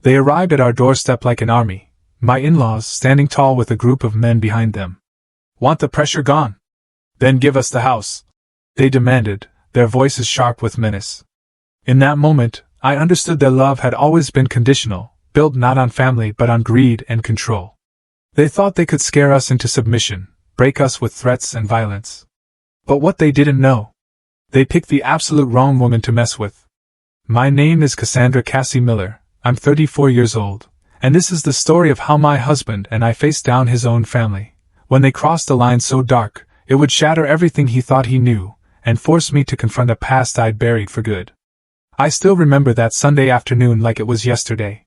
They arrived at our doorstep like an army, my in-laws standing tall with a group of men behind them. "Want the pressure gone? Then give us the house," they demanded, their voices sharp with menace. In that moment, I understood their love had always been conditional, built not on family but on greed and control. They thought they could scare us into submission, break us with threats and violence. But what they didn't know, they picked the absolute wrong woman to mess with. My name is Cassandra Cassie Miller, I'm 34 years old, and this is the story of how my husband and I faced down his own family. When they crossed a line so dark, it would shatter everything he thought he knew, and force me to confront a past I'd buried for good. I still remember that Sunday afternoon like it was yesterday.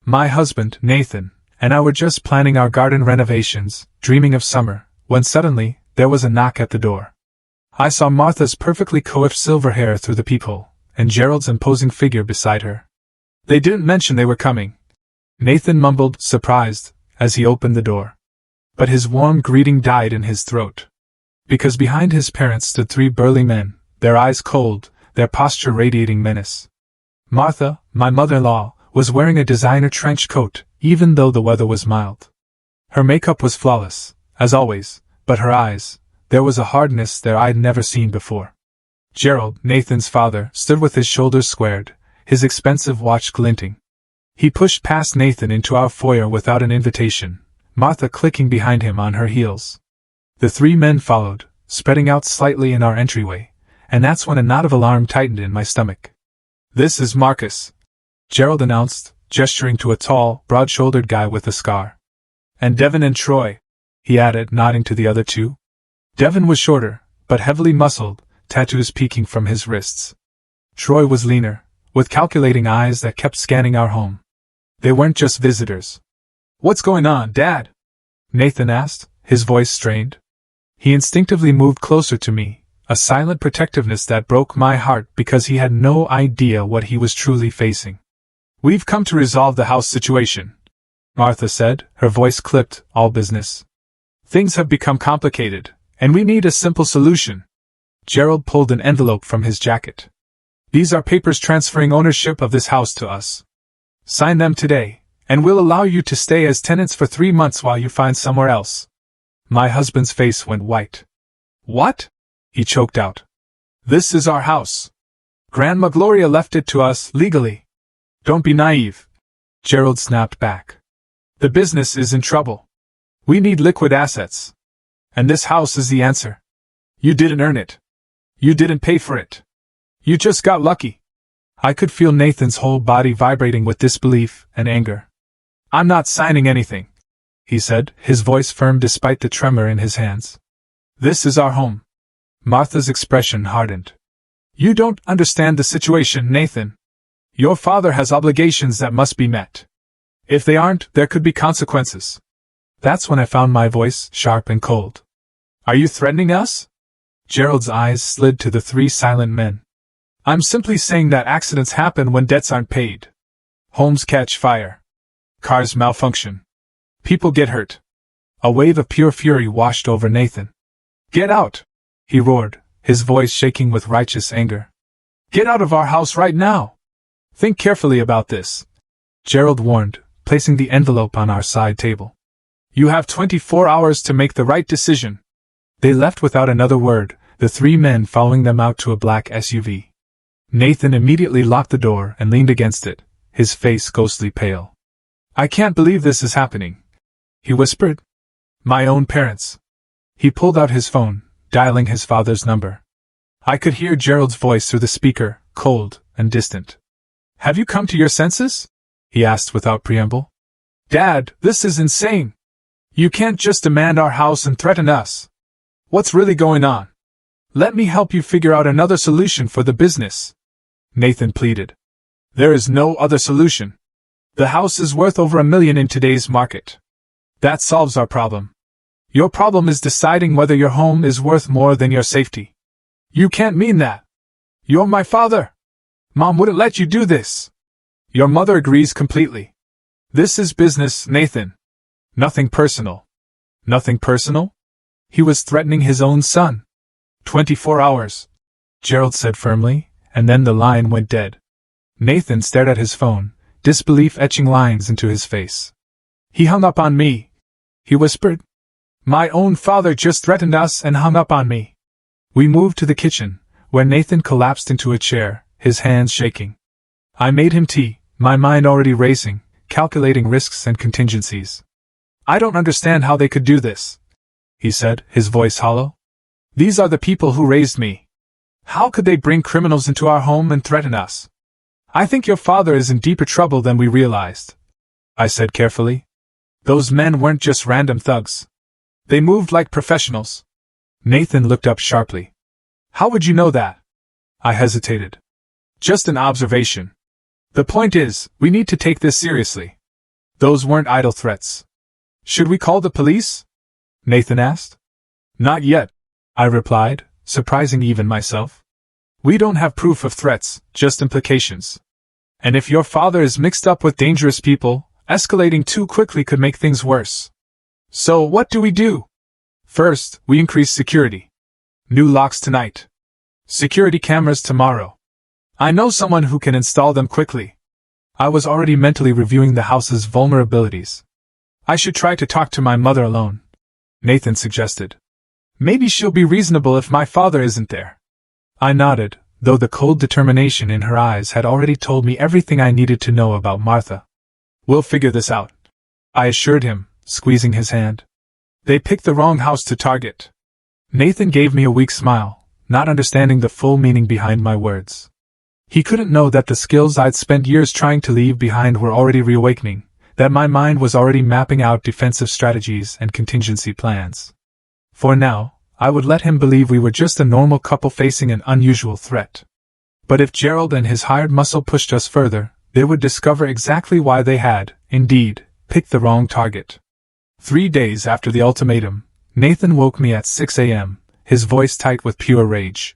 My husband, Nathan, and I were just planning our garden renovations, dreaming of summer, when suddenly, there was a knock at the door. I saw Martha's perfectly coiffed silver hair through the peephole, and Gerald's imposing figure beside her. They didn't mention they were coming. Nathan mumbled, surprised, as he opened the door. But his warm greeting died in his throat. Because behind his parents stood three burly men, their eyes cold, their posture radiating menace. Martha, my mother-in-law, was wearing a designer trench coat, even though the weather was mild. Her makeup was flawless, as always, but her eyes, there was a hardness there I'd never seen before. Gerald, Nathan's father, stood with his shoulders squared, his expensive watch glinting. He pushed past Nathan into our foyer without an invitation, Martha clicking behind him on her heels. The three men followed, spreading out slightly in our entryway, and that's when a knot of alarm tightened in my stomach. "This is Marcus," Gerald announced, gesturing to a tall, broad-shouldered guy with a scar. "And Devin and Troy," he added, nodding to the other two. Devin was shorter, but heavily muscled, tattoos peeking from his wrists. Troy was leaner, with calculating eyes that kept scanning our home. They weren't just visitors. "What's going on, Dad?" Nathan asked, his voice strained. He instinctively moved closer to me, a silent protectiveness that broke my heart because he had no idea what he was truly facing. "We've come to resolve the house situation," Martha said, her voice clipped, all business. "Things have become complicated, and we need a simple solution." Gerald pulled an envelope from his jacket. "These are papers transferring ownership of this house to us. Sign them today, and we'll allow you to stay as tenants for 3 months while you find somewhere else." My husband's face went white. "What?" he choked out. "This is our house. Grandma Gloria left it to us legally." "Don't be naive," Gerald snapped back. "The business is in trouble. We need liquid assets. And this house is the answer. You didn't earn it. You didn't pay for it. You just got lucky." I could feel Nathan's whole body vibrating with disbelief and anger. "I'm not signing anything," he said, his voice firm despite the tremor in his hands. "This is our home." Martha's expression hardened. "You don't understand the situation, Nathan. Your father has obligations that must be met. If they aren't, there could be consequences." That's when I found my voice sharp and cold. "Are you threatening us?" Gerald's eyes slid to the three silent men. "I'm simply saying that accidents happen when debts aren't paid. Homes catch fire. Cars malfunction. People get hurt." A wave of pure fury washed over Nathan. "Get out!" he roared, his voice shaking with righteous anger. "Get out of our house right now! Think carefully about this," Gerald warned, placing the envelope on our side table. "You have 24 hours to make the right decision." They left without another word, the three men following them out to a black SUV. Nathan immediately locked the door and leaned against it, his face ghostly pale. "I can't believe this is happening," he whispered. "My own parents." He pulled out his phone, dialing his father's number. I could hear Gerald's voice through the speaker, cold and distant. "Have you come to your senses?" he asked without preamble. "Dad, this is insane. You can't just demand our house and threaten us. What's really going on? Let me help you figure out another solution for the business," Nathan pleaded. "There is no other solution. The house is worth over $1 million in today's market. That solves our problem. Your problem is deciding whether your home is worth more than your safety." "You can't mean that. You're my father. Mom wouldn't let you do this." "Your mother agrees completely. This is business, Nathan. Nothing personal." "Nothing personal?" He was threatening his own son. 24 hours, Gerald said firmly, and then the line went dead. Nathan stared at his phone, disbelief etching lines into his face. "He hung up on me," he whispered. "My own father just threatened us and hung up on me." We moved to the kitchen, where Nathan collapsed into a chair, his hands shaking. I made him tea, my mind already racing, calculating risks and contingencies. "I don't understand how they could do this," he said, his voice hollow. "These are the people who raised me. How could they bring criminals into our home and threaten us?" "I think your father is in deeper trouble than we realized," I said carefully. "Those men weren't just random thugs. They moved like professionals." Nathan looked up sharply. "How would you know that?" I hesitated. "Just an observation. The point is, we need to take this seriously. Those weren't idle threats." "Should we call the police?" Nathan asked. "Not yet," I replied, surprising even myself. "We don't have proof of threats, just implications. And if your father is mixed up with dangerous people, escalating too quickly could make things worse. So what do we do?" "First, we increase security. New locks tonight. Security cameras tomorrow. I know someone who can install them quickly." I was already mentally reviewing the house's vulnerabilities. "I should try to talk to my mother alone," Nathan suggested. "Maybe she'll be reasonable if my father isn't there." I nodded, though the cold determination in her eyes had already told me everything I needed to know about Martha. "We'll figure this out," I assured him, squeezing his hand. "They picked the wrong house to target." Nathan gave me a weak smile, not understanding the full meaning behind my words. He couldn't know that the skills I'd spent years trying to leave behind were already reawakening, that my mind was already mapping out defensive strategies and contingency plans. For now, I would let him believe we were just a normal couple facing an unusual threat. But if Gerald and his hired muscle pushed us further, they would discover exactly why they had, indeed, picked the wrong target. 3 days after the ultimatum, Nathan woke me at 6 a.m., his voice tight with pure rage.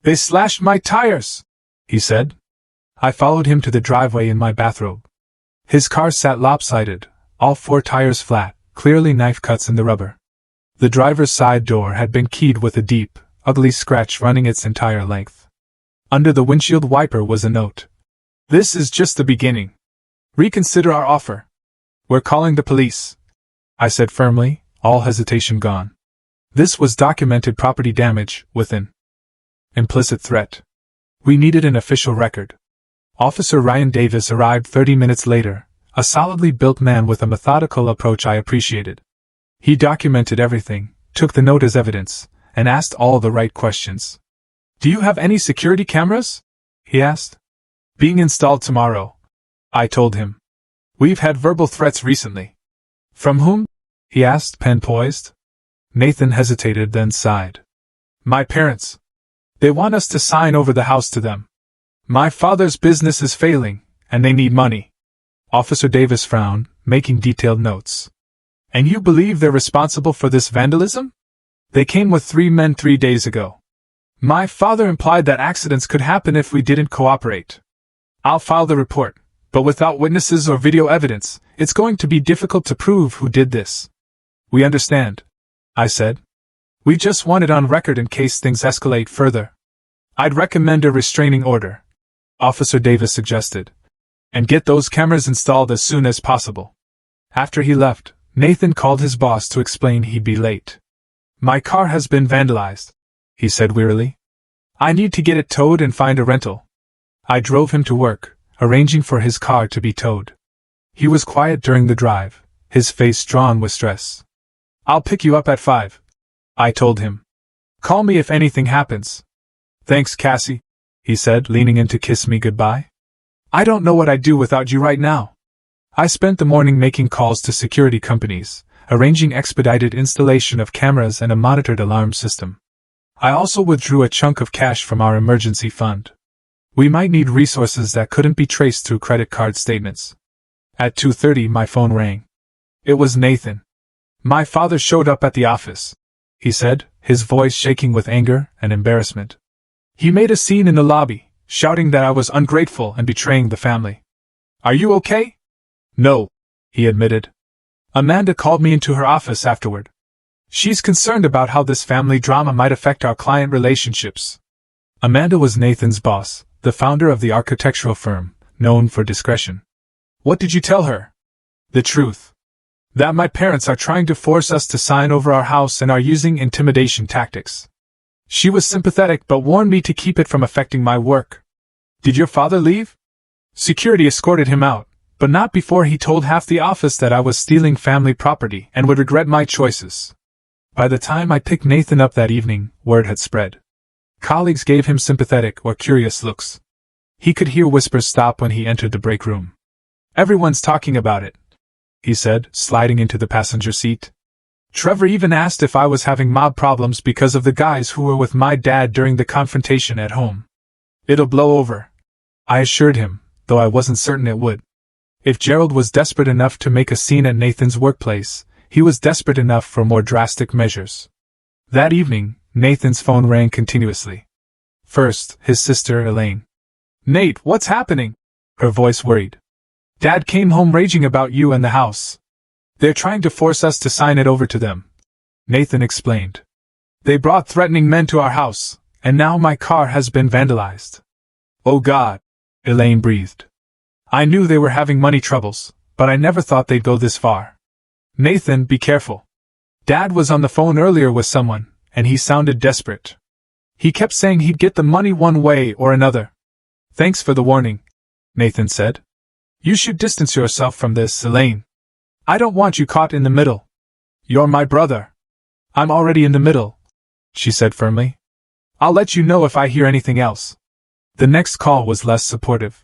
"They slashed my tires!" he said. I followed him to the driveway in my bathrobe. His car sat lopsided, all 4 tires flat, clearly knife cuts in the rubber. The driver's side door had been keyed with a deep, ugly scratch running its entire length. Under the windshield wiper was a note. "This is just the beginning. Reconsider our offer. We're calling the police," I said firmly, all hesitation gone. This was documented property damage, with an implicit threat. We needed an official record. Officer Ryan Davis arrived 30 minutes later, a solidly built man with a methodical approach I appreciated. He documented everything, took the note as evidence, and asked all the right questions. "Do you have any security cameras?" he asked. "Being installed tomorrow," I told him. "We've had verbal threats recently." "From whom?" he asked, pen poised. Nathan hesitated, then sighed. "My parents. They want us to sign over the house to them. My father's business is failing, and they need money." Officer Davis frowned, making detailed notes. "And you believe they're responsible for this vandalism? They came with 3 men 3 days ago. My father implied that accidents could happen if we didn't cooperate. I'll file the report, but without witnesses or video evidence, it's going to be difficult to prove who did this." "We understand," I said. "We just want it on record in case things escalate further." "I'd recommend a restraining order," Officer Davis suggested, "and get those cameras installed as soon as possible." After he left, Nathan called his boss to explain he'd be late. "My car has been vandalized," he said wearily. "I need to get it towed and find a rental." I drove him to work, arranging for his car to be towed. He was quiet during the drive, his face drawn with stress. "I'll pick you up at 5, I told him. "Call me if anything happens." "Thanks, Cassie," he said, leaning in to kiss me goodbye. "I don't know what I'd do without you right now." I spent the morning making calls to security companies, arranging expedited installation of cameras and a monitored alarm system. I also withdrew a chunk of cash from our emergency fund. We might need resources that couldn't be traced through credit card statements. At 2:30 my phone rang. It was Nathan. "My father showed up at the office," he said, his voice shaking with anger and embarrassment. "He made a scene in the lobby, shouting that I was ungrateful and betraying the family." "Are you okay?" "No," he admitted. "Amanda called me into her office afterward. She's concerned about how this family drama might affect our client relationships." Amanda was Nathan's boss, the founder of the architectural firm, known for discretion. What did you tell her? The truth. That my parents are trying to force us to sign over our house and are using intimidation tactics. She was sympathetic but warned me to keep it from affecting my work. Did your father leave? Security escorted him out, but not before he told half the office that I was stealing family property and would regret my choices. By the time I picked Nathan up that evening, word had spread. Colleagues gave him sympathetic or curious looks. He could hear whispers stop when he entered the break room. Everyone's talking about it, he said, sliding into the passenger seat. Trevor even asked if I was having mob problems because of the guys who were with my dad during the confrontation at home. It'll blow over, I assured him, though I wasn't certain it would. If Gerald was desperate enough to make a scene at Nathan's workplace, he was desperate enough for more drastic measures. That evening, Nathan's phone rang continuously. First, his sister Elaine. Nate, what's happening? Her voice worried. Dad came home raging about you and the house. They're trying to force us to sign it over to them, Nathan explained. They brought threatening men to our house, and now my car has been vandalized. Oh God, Elaine breathed. I knew they were having money troubles, but I never thought they'd go this far. Nathan, be careful. Dad was on the phone earlier with someone, and he sounded desperate. He kept saying he'd get the money one way or another. Thanks for the warning, Nathan said. You should distance yourself from this, Elaine. I don't want you caught in the middle. You're my brother. I'm already in the middle, she said firmly. I'll let you know if I hear anything else. The next call was less supportive.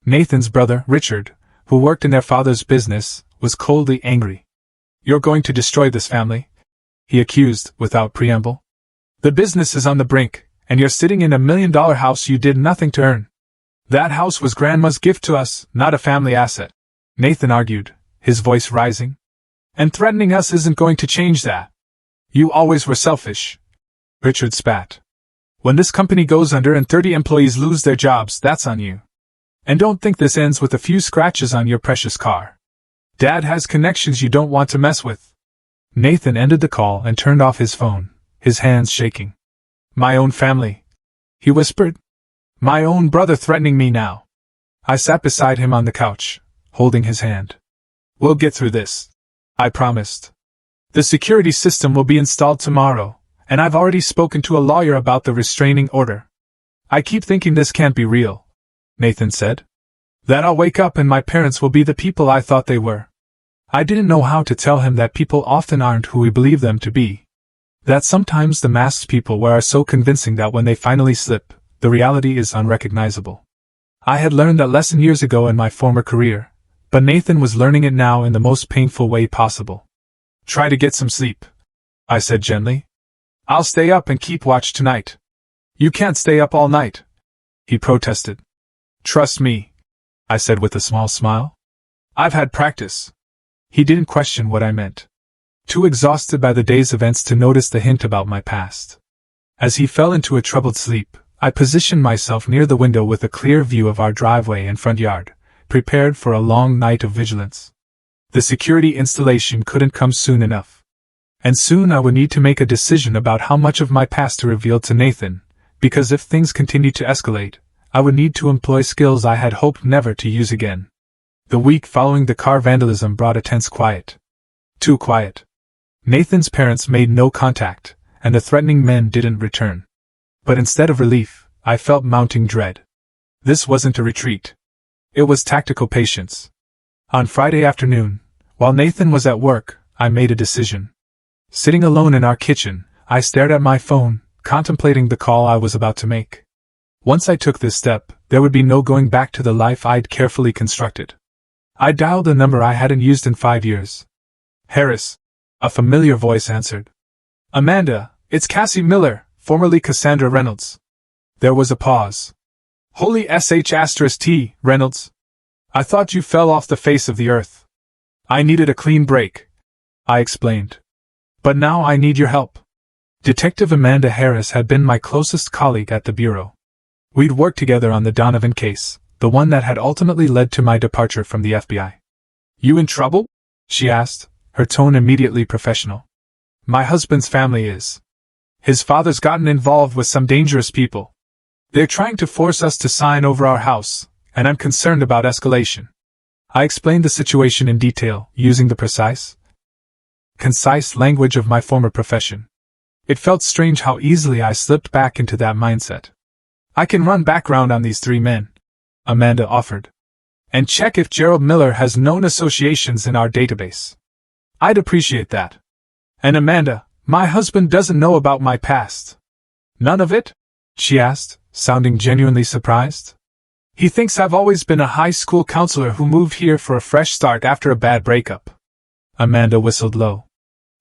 Nathan's brother, Richard, who worked in their father's business, was coldly angry. You're going to destroy this family, he accused, without preamble. The business is on the brink, and you're sitting in $1 million house you did nothing to earn. That house was Grandma's gift to us, not a family asset, Nathan argued, his voice rising. And threatening us isn't going to change that. You always were selfish. Richard spat. When this company goes under and 30 employees lose their jobs, that's on you. And don't think this ends with a few scratches on your precious car. Dad has connections you don't want to mess with. Nathan ended the call and turned off his phone, his hands shaking. My own family, he whispered. My own brother threatening me now. I sat beside him on the couch, holding his hand. We'll get through this, I promised. The security system will be installed tomorrow, and I've already spoken to a lawyer about the restraining order. I keep thinking this can't be real, Nathan said. That I'll wake up and my parents will be the people I thought they were. I didn't know how to tell him that people often aren't who we believe them to be. That sometimes the masked people wear are so convincing that when they finally slip, the reality is unrecognizable. I had learned that lesson years ago in my former career, but Nathan was learning it now in the most painful way possible. Try to get some sleep, I said gently. I'll stay up and keep watch tonight. You can't stay up all night, he protested. Trust me, I said with a small smile. I've had practice. He didn't question what I meant. Too exhausted by the day's events to notice the hint about my past. As he fell into a troubled sleep, I positioned myself near the window with a clear view of our driveway and front yard, prepared for a long night of vigilance. The security installation couldn't come soon enough. And soon I would need to make a decision about how much of my past to reveal to Nathan, because if things continued to escalate, I would need to employ skills I had hoped never to use again. The week following the car vandalism brought a tense quiet. Too quiet. Nathan's parents made no contact, and the threatening men didn't return. But instead of relief, I felt mounting dread. This wasn't a retreat. It was tactical patience. On Friday afternoon, while Nathan was at work, I made a decision. Sitting alone in our kitchen, I stared at my phone, contemplating the call I was about to make. Once I took this step, there would be no going back to the life I'd carefully constructed. I dialed a number I hadn't used in 5 years. Harris, a familiar voice answered. Amanda, it's Cassie Miller, formerly Cassandra Reynolds. There was a pause. Holy sh*T, Reynolds. I thought you fell off the face of the earth. I needed a clean break, I explained. But now I need your help. Detective Amanda Harris had been my closest colleague at the Bureau. We'd worked together on the Donovan case, the one that had ultimately led to my departure from the FBI. You in trouble? She asked, her tone immediately professional. My husband's family is. His father's gotten involved with some dangerous people. They're trying to force us to sign over our house, and I'm concerned about escalation. I explained the situation in detail, using the precise, concise language of my former profession. It felt strange how easily I slipped back into that mindset. I can run background on these three men, Amanda offered, and check if Gerald Miller has known associations in our database. I'd appreciate that. And Amanda, my husband doesn't know about my past. None of it? She asked, sounding genuinely surprised. He thinks I've always been a high school counselor who moved here for a fresh start after a bad breakup. Amanda whistled low.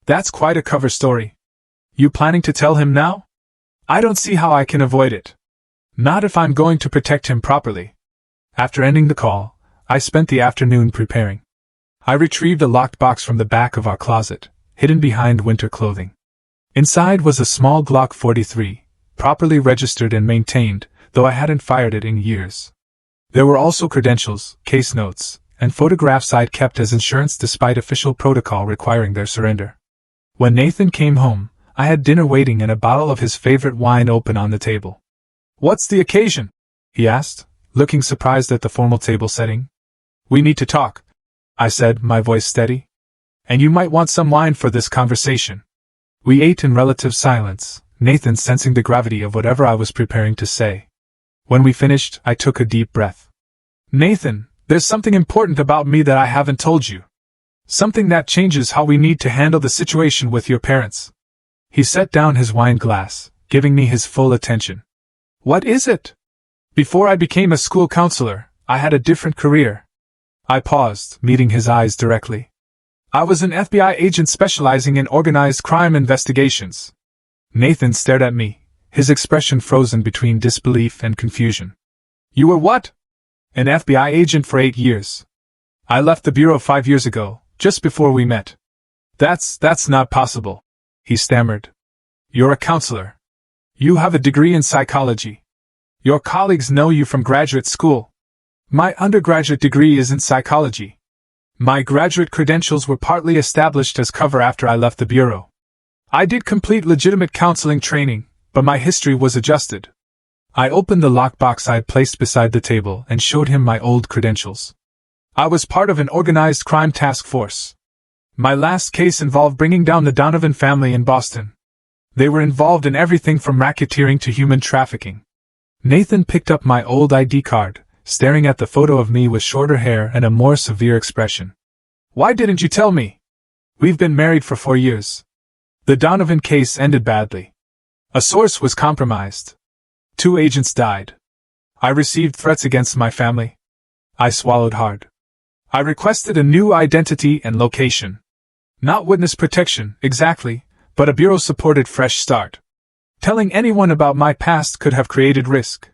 That's quite a cover story. You planning to tell him now? I don't see how I can avoid it. Not if I'm going to protect him properly. After ending the call, I spent the afternoon preparing. I retrieved a locked box from the back of our closet, hidden behind winter clothing. Inside was a small Glock 43, properly registered and maintained, though I hadn't fired it in years. There were also credentials, case notes, and photographs I'd kept as insurance despite official protocol requiring their surrender. When Nathan came home, I had dinner waiting and a bottle of his favorite wine open on the table. What's the occasion? He asked, looking surprised at the formal table setting. We need to talk, I said, my voice steady. And you might want some wine for this conversation. We ate in relative silence, Nathan sensing the gravity of whatever I was preparing to say. When we finished, I took a deep breath. Nathan, there's something important about me that I haven't told you. Something that changes how we need to handle the situation with your parents. He set down his wine glass, giving me his full attention. What is it? Before I became a school counselor, I had a different career. I paused, meeting his eyes directly. I was an FBI agent specializing in organized crime investigations. Nathan stared at me, his expression frozen between disbelief and confusion. You were what? An FBI agent for 8 years. I left the bureau 5 years ago, just before we met. That's not possible, he stammered. You're a counselor. You have a degree in psychology. Your colleagues know you from graduate school. My undergraduate degree is in psychology. My graduate credentials were partly established as cover after I left the bureau. I did complete legitimate counseling training, but my history was adjusted. I opened the lockbox I had placed beside the table and showed him my old credentials. I was part of an organized crime task force. My last case involved bringing down the Donovan family in Boston. They were involved in everything from racketeering to human trafficking. Nathan picked up my old ID card, staring at the photo of me with shorter hair and a more severe expression. Why didn't you tell me? We've been married for 4 years. The Donovan case ended badly. A source was compromised. 2 agents died. I received threats against my family. I swallowed hard. I requested a new identity and location. Not witness protection, exactly, but a bureau-supported fresh start. Telling anyone about my past could have created risk.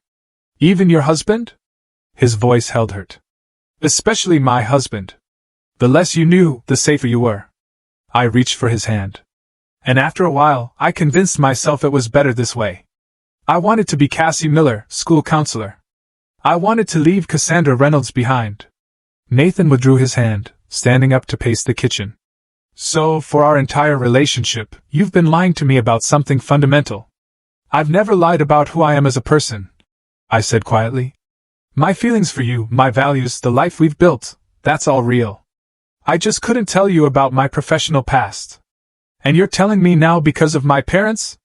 Even your husband? His voice held hurt. Especially my husband. The less you knew, the safer you were. I reached for his hand. And after a while, I convinced myself it was better this way. I wanted to be Cassie Miller, school counselor. I wanted to leave Cassandra Reynolds behind. Nathan withdrew his hand, standing up to pace the kitchen. So, for our entire relationship, you've been lying to me about something fundamental. I've never lied about who I am as a person, I said quietly. My feelings for you, my values, the life we've built, that's all real. I just couldn't tell you about my professional past. And you're telling me now because of my parents?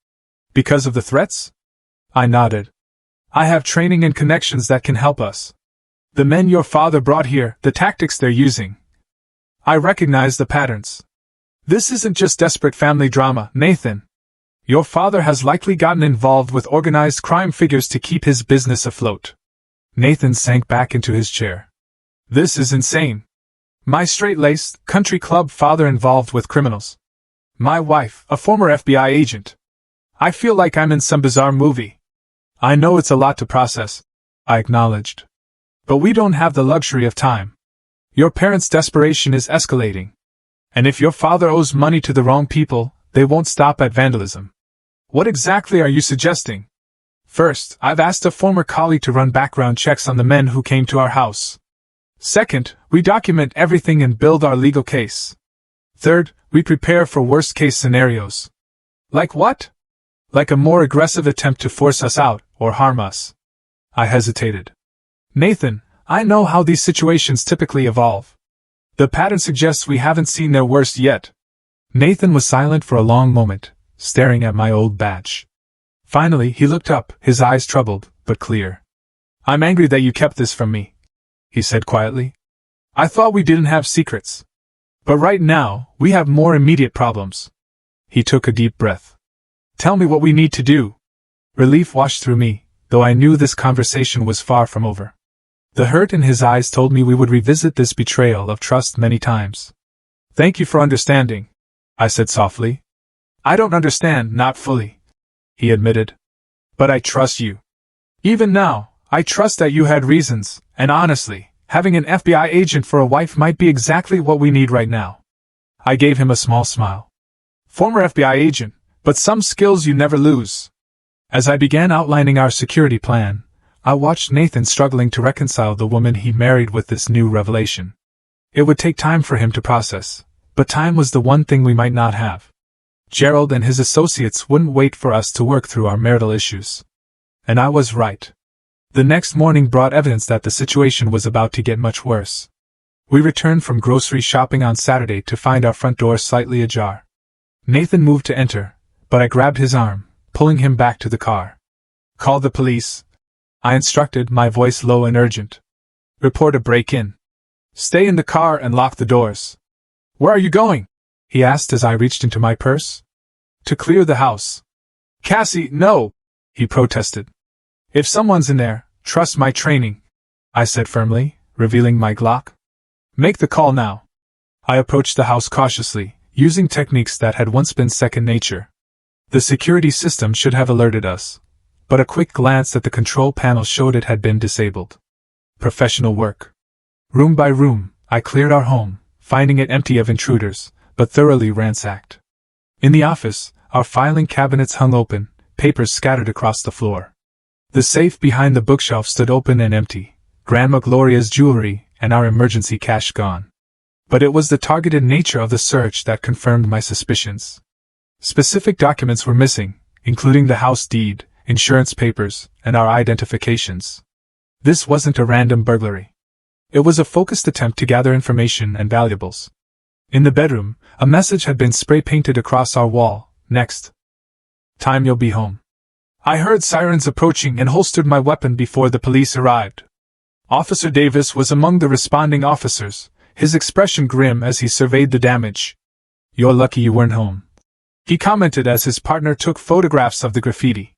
Because of the threats? I nodded. I have training and connections that can help us. The men your father brought here, the tactics they're using. I recognize the patterns. This isn't just desperate family drama, Nathan. Your father has likely gotten involved with organized crime figures to keep his business afloat. Nathan sank back into his chair. This is insane. My straight-laced, country club father involved with criminals. My wife, a former FBI agent. I feel like I'm in some bizarre movie. I know it's a lot to process, I acknowledged. But we don't have the luxury of time. Your parents' desperation is escalating. And if your father owes money to the wrong people, they won't stop at vandalism. What exactly are you suggesting? First, I've asked a former colleague to run background checks on the men who came to our house. Second, we document everything and build our legal case. Third, we prepare for worst-case scenarios. Like what? Like a more aggressive attempt to force us out, or harm us. I hesitated. Nathan, I know how these situations typically evolve. The pattern suggests we haven't seen their worst yet. Nathan was silent for a long moment, staring at my old badge. Finally, he looked up, his eyes troubled, but clear. I'm angry that you kept this from me, he said quietly. I thought we didn't have secrets. But right now, we have more immediate problems. He took a deep breath. Tell me what we need to do. Relief washed through me, though I knew this conversation was far from over. The hurt in his eyes told me we would revisit this betrayal of trust many times. Thank you for understanding, I said softly. I don't understand, not fully, he admitted. But I trust you. Even now, I trust that you had reasons, and honestly, having an FBI agent for a wife might be exactly what we need right now. I gave him a small smile. Former FBI agent, but some skills you never lose. As I began outlining our security plan, I watched Nathan struggling to reconcile the woman he married with this new revelation. It would take time for him to process, but time was the one thing we might not have. Gerald and his associates wouldn't wait for us to work through our marital issues. And I was right. The next morning brought evidence that the situation was about to get much worse. We returned from grocery shopping on Saturday to find our front door slightly ajar. Nathan moved to enter, but I grabbed his arm, pulling him back to the car. Call the police, I instructed, my voice low and urgent. Report a break-in. Stay in the car and lock the doors. Where are you going? He asked as I reached into my purse. To clear the house. Cassie, no, he protested. If someone's in there, trust my training, I said firmly, revealing my Glock. Make the call now. I approached the house cautiously, using techniques that had once been second nature. The security system should have alerted us, but a quick glance at the control panel showed it had been disabled. Professional work. Room by room, I cleared our home, finding it empty of intruders, but thoroughly ransacked. In the office, our filing cabinets hung open, papers scattered across the floor. The safe behind the bookshelf stood open and empty, Grandma Gloria's jewelry and our emergency cash gone. But it was the targeted nature of the search that confirmed my suspicions. Specific documents were missing, including the house deed, insurance papers, and our identifications. This wasn't a random burglary. It was a focused attempt to gather information and valuables. In the bedroom, a message had been spray-painted across our wall. Next time you'll be home. I heard sirens approaching and holstered my weapon before the police arrived. Officer Davis was among the responding officers, his expression grim as he surveyed the damage. You're lucky you weren't home, he commented as his partner took photographs of the graffiti.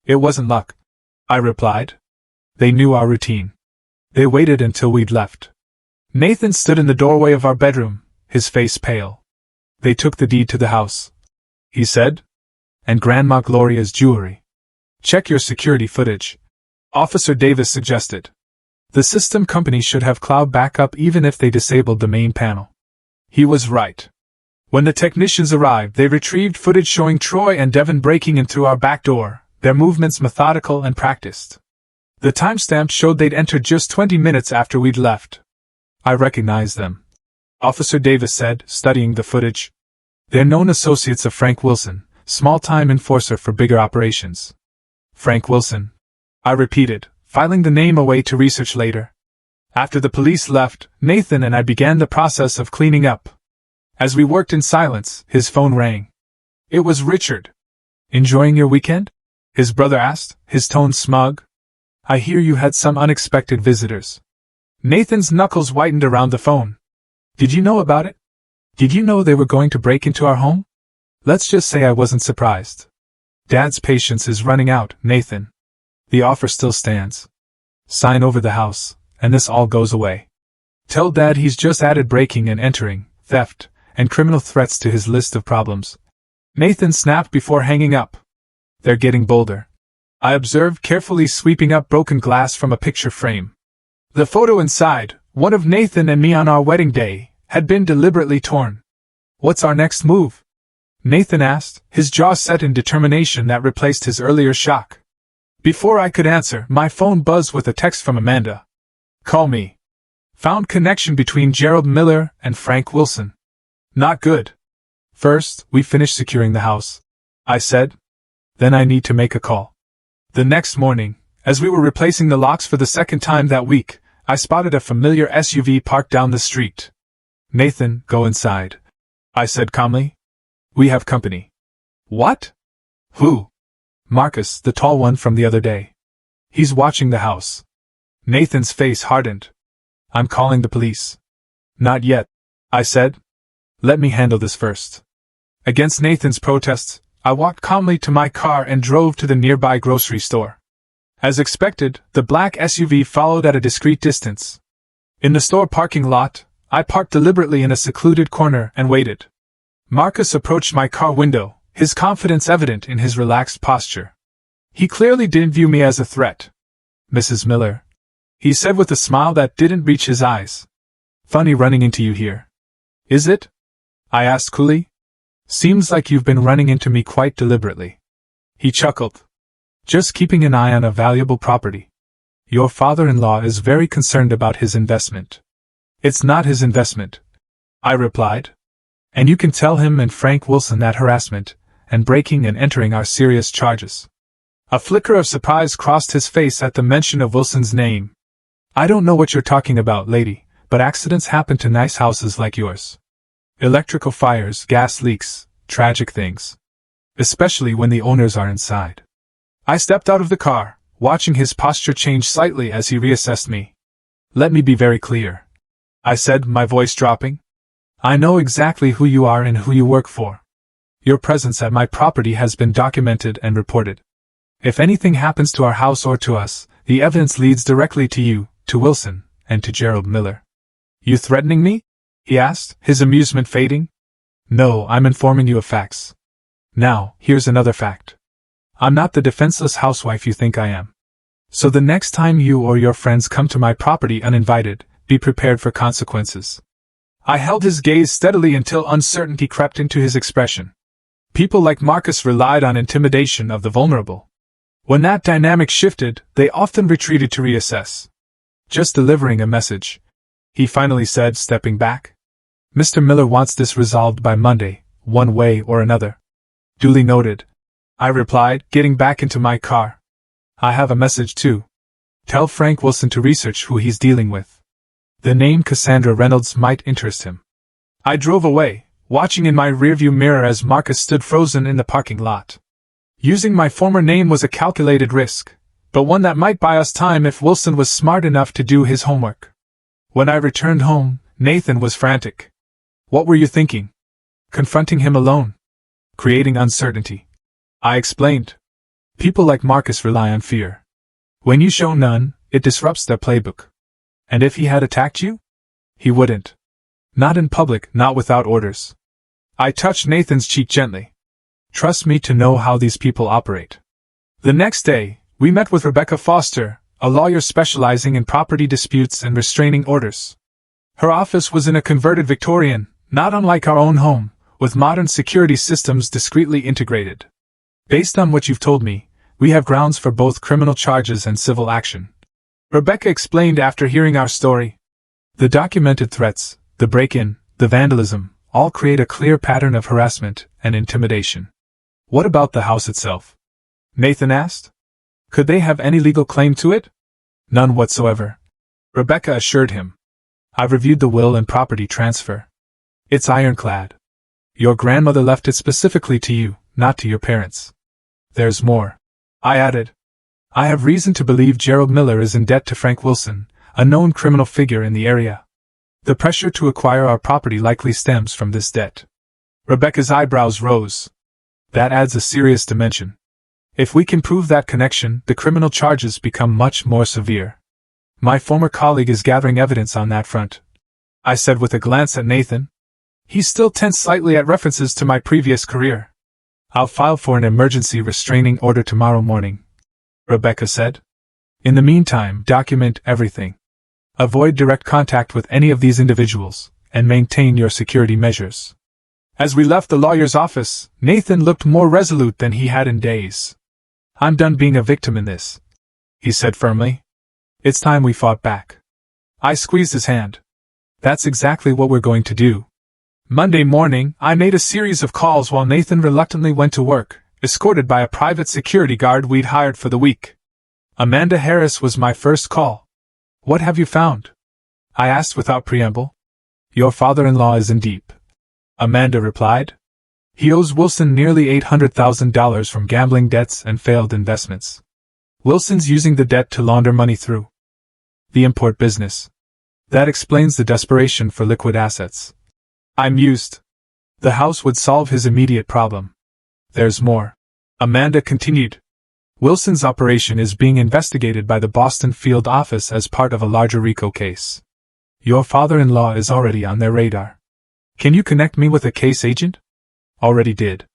It wasn't luck, I replied. They knew our routine. They waited until we'd left. Nathan stood in the doorway of our bedroom, his face pale. They took the deed to the house, he said. And Grandma Gloria's jewelry. Check your security footage, Officer Davis suggested. The system company should have cloud backup even if they disabled the main panel. He was right. When the technicians arrived, they retrieved footage showing Troy and Devin breaking in through our back door, their movements methodical and practiced. The timestamp showed they'd entered just 20 minutes after we'd left. I recognized them, Officer Davis said, studying the footage. They're known associates of Frank Wilson, small-time enforcer for bigger operations. Frank Wilson, I repeated, filing the name away to research later. After the police left, Nathan and I began the process of cleaning up. As we worked in silence, his phone rang. It was Richard. Enjoying your weekend? His brother asked, his tone smug. I hear you had some unexpected visitors. Nathan's knuckles whitened around the phone. Did you know about it? Did you know they were going to break into our home? Let's just say I wasn't surprised. Dad's patience is running out, Nathan. The offer still stands. Sign over the house, and this all goes away. Tell Dad he's just added breaking and entering, theft, and criminal threats to his list of problems. Nathan snapped before hanging up. They're getting bolder, I observed, carefully sweeping up broken glass from a picture frame. The photo inside, one of Nathan and me on our wedding day, had been deliberately torn. What's our next move? Nathan asked, his jaw set in determination that replaced his earlier shock. Before I could answer, my phone buzzed with a text from Amanda. Call me. Found connection between Gerald Miller and Frank Wilson. Not good. First, we finish securing the house, I said. Then I need to make a call. The next morning, as we were replacing the locks for the second time that week, I spotted a familiar SUV parked down the street. "Nathan, go inside," I said calmly. "We have company." "What? Who?" "Marcus, the tall one from the other day. He's watching the house." Nathan's face hardened. "I'm calling the police." "Not yet," I said. "Let me handle this first." Against Nathan's protests, I walked calmly to my car and drove to the nearby grocery store. As expected, the black SUV followed at a discreet distance. In the store parking lot, I parked deliberately in a secluded corner and waited. Marcus approached my car window, his confidence evident in his relaxed posture. He clearly didn't view me as a threat. "Mrs. Miller," he said with a smile that didn't reach his eyes. "Funny running into you here." "Is it?" I asked coolly. "Seems like you've been running into me quite deliberately." He chuckled. "Just keeping an eye on a valuable property. Your father-in-law is very concerned about his investment." "It's not his investment," I replied. "And you can tell him and Frank Wilson that harassment and breaking and entering are serious charges." A flicker of surprise crossed his face at the mention of Wilson's name. "I don't know what you're talking about, lady, but accidents happen to nice houses like yours. Electrical fires, gas leaks, tragic things. Especially when the owners are inside." I stepped out of the car, watching his posture change slightly as he reassessed me. "Let me be very clear," I said, my voice dropping. "I know exactly who you are and who you work for. Your presence at my property has been documented and reported. If anything happens to our house or to us, the evidence leads directly to you, to Wilson, and to Gerald Miller." "You threatening me?" he asked, his amusement fading. "No, I'm informing you of facts. Now, here's another fact. I'm not the defenseless housewife you think I am. So the next time you or your friends come to my property uninvited, be prepared for consequences." I held his gaze steadily until uncertainty crept into his expression. People like Marcus relied on intimidation of the vulnerable. When that dynamic shifted, they often retreated to reassess. "Just delivering a message," he finally said, stepping back. "Mr. Miller wants this resolved by Monday, one way or another." "Duly noted," I replied, getting back into my car. "I have a message too. Tell Frank Wilson to research who he's dealing with. The name Cassandra Reynolds might interest him." I drove away, watching in my rearview mirror as Marcus stood frozen in the parking lot. Using my former name was a calculated risk, but one that might buy us time if Wilson was smart enough to do his homework. When I returned home, Nathan was frantic. "What were you thinking?" "Confronting him alone. Creating uncertainty," I explained. "People like Marcus rely on fear. When you show none, it disrupts their playbook. And if he had attacked you? He wouldn't. Not in public, not without orders." I touched Nathan's cheek gently. "Trust me to know how these people operate." The next day, we met with Rebecca Foster, a lawyer specializing in property disputes and restraining orders. Her office was in a converted Victorian, not unlike our own home, with modern security systems discreetly integrated. "Based on what you've told me, we have grounds for both criminal charges and civil action," Rebecca explained after hearing our story. "The documented threats, the break-in, the vandalism, all create a clear pattern of harassment and intimidation." "What about the house itself?" Nathan asked. "Could they have any legal claim to it?" "None whatsoever," Rebecca assured him. "I've reviewed the will and property transfer. It's ironclad. Your grandmother left it specifically to you, not to your parents. There's more," I added. "I have reason to believe Gerald Miller is in debt to Frank Wilson, a known criminal figure in the area. The pressure to acquire our property likely stems from this debt." Rebecca's eyebrows rose. "That adds a serious dimension. If we can prove that connection, the criminal charges become much more severe. My former colleague is gathering evidence on that front," I said with a glance at Nathan. He still tensed slightly at references to my previous career. "I'll file for an emergency restraining order tomorrow morning," Rebecca said. "In the meantime, document everything. Avoid direct contact with any of these individuals, and maintain your security measures." As we left the lawyer's office, Nathan looked more resolute than he had in days. "I'm done being a victim in this," he said firmly. "It's time we fought back." I squeezed his hand. "That's exactly what we're going to do." Monday morning, I made a series of calls while Nathan reluctantly went to work, escorted by a private security guard we'd hired for the week. Amanda Harris was my first call. What have you found? I asked without preamble. Your father-in-law is in deep, Amanda replied. He owes Wilson nearly $800,000 from gambling debts and failed investments. Wilson's using the debt to launder money through the import business. That explains the desperation for liquid assets. I mused. The house would solve his immediate problem. There's more, Amanda continued. Wilson's operation is being investigated by the Boston field office as part of a larger RICO case. Your father-in-law is already on their radar. Can you connect me with a case agent? Already did.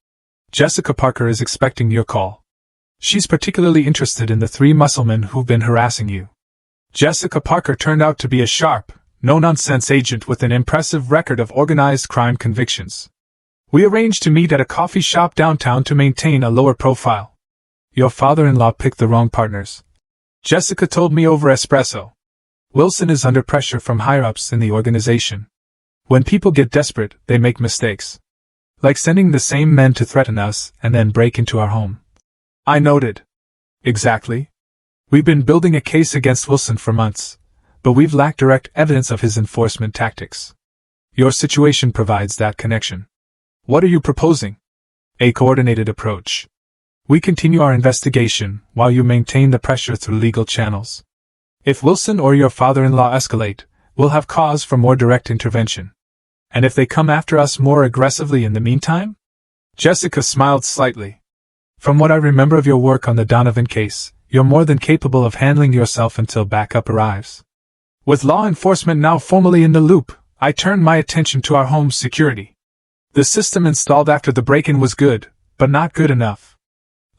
Jessica Parker is expecting your call. She's particularly interested in the 3 musclemen who've been harassing you. Jessica Parker turned out to be a sharp, no-nonsense agent with an impressive record of organized crime convictions. We arranged to meet at a coffee shop downtown to maintain a lower profile. Your father-in-law picked the wrong partners. Jessica told me over espresso. Wilson is under pressure from higher-ups in the organization. When people get desperate, they make mistakes. Like sending the same men to threaten us and then break into our home. I noted. Exactly. We've been building a case against Wilson for months, but we've lacked direct evidence of his enforcement tactics. Your situation provides that connection. What are you proposing? A coordinated approach. We continue our investigation while you maintain the pressure through legal channels. If Wilson or your father-in-law escalate, we'll have cause for more direct intervention. And if they come after us more aggressively in the meantime? Jessica smiled slightly. From what I remember of your work on the Donovan case, you're more than capable of handling yourself until backup arrives. With law enforcement now formally in the loop, I turned my attention to our home's security. The system installed after the break-in was good, but not good enough.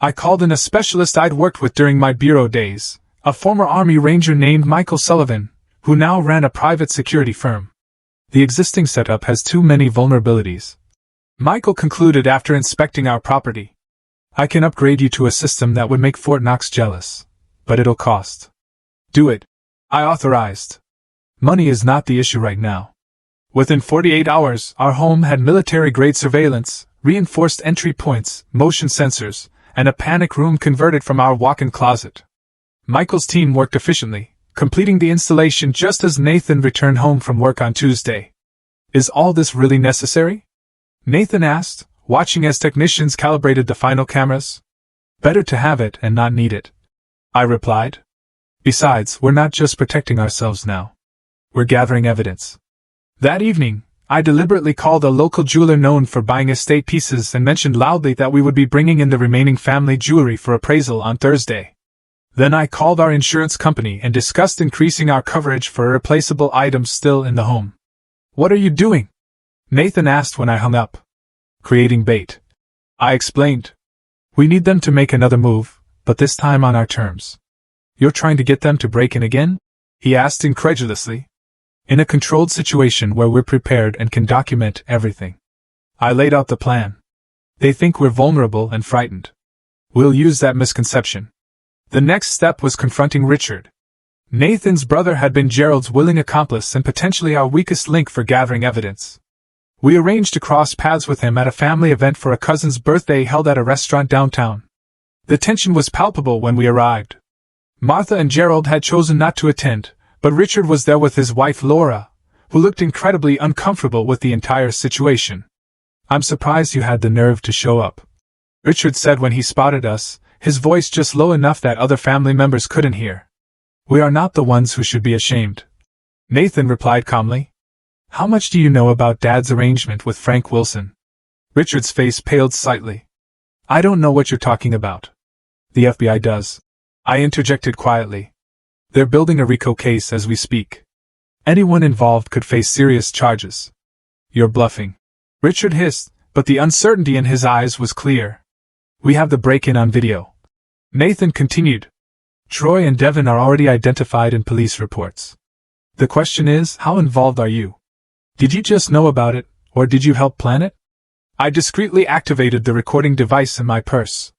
I called in a specialist I'd worked with during my bureau days, a former Army Ranger named Michael Sullivan, who now ran a private security firm. The existing setup has too many vulnerabilities. Michael concluded after inspecting our property. I can upgrade you to a system that would make Fort Knox jealous, but it'll cost. Do it, I authorized. Money is not the issue right now. Within 48 hours, our home had military-grade surveillance, reinforced entry points, motion sensors, and a panic room converted from our walk-in closet. Michael's team worked efficiently, completing the installation just as Nathan returned home from work on Tuesday. Is all this really necessary? Nathan asked, watching as technicians calibrated the final cameras. Better to have it and not need it, I replied. Besides, we're not just protecting ourselves now. We're gathering evidence. That evening, I deliberately called a local jeweler known for buying estate pieces and mentioned loudly that we would be bringing in the remaining family jewelry for appraisal on Thursday. Then I called our insurance company and discussed increasing our coverage for irreplaceable items still in the home. What are you doing? Nathan asked when I hung up. Creating bait, I explained. We need them to make another move, but this time on our terms. You're trying to get them to break in again? He asked incredulously. In a controlled situation where we're prepared and can document everything. I laid out the plan. They think we're vulnerable and frightened. We'll use that misconception. The next step was confronting Richard. Nathan's brother had been Gerald's willing accomplice and potentially our weakest link for gathering evidence. We arranged to cross paths with him at a family event for a cousin's birthday held at a restaurant downtown. The tension was palpable when we arrived. Martha and Gerald had chosen not to attend, but Richard was there with his wife Laura, who looked incredibly uncomfortable with the entire situation. I'm surprised you had the nerve to show up, Richard said when he spotted us, his voice just low enough that other family members couldn't hear. We are not the ones who should be ashamed, Nathan replied calmly. How much do you know about Dad's arrangement with Frank Wilson? Richard's face paled slightly. I don't know what you're talking about. The FBI does, I interjected quietly. They're building a RICO case as we speak. Anyone involved could face serious charges. You're bluffing, Richard hissed, but the uncertainty in his eyes was clear. We have the break-in on video. Nathan continued. Troy and Devin are already identified in police reports. The question is, how involved are you? Did you just know about it, or did you help plan it? I discreetly activated the recording device in my purse.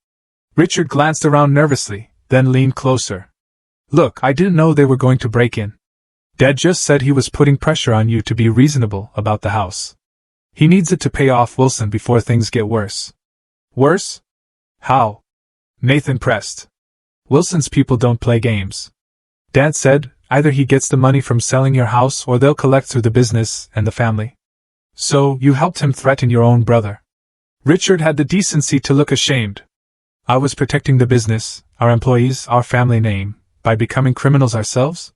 Richard glanced around nervously, then leaned closer. Look, I didn't know they were going to break in. Dad just said he was putting pressure on you to be reasonable about the house. He needs it to pay off Wilson before things get worse. Worse? How? Nathan pressed. Wilson's people don't play games. Dad said, either he gets the money from selling your house or they'll collect through the business and the family. So, you helped him threaten your own brother. Richard had the decency to look ashamed. I was protecting the business, our employees, our family name, by becoming criminals ourselves?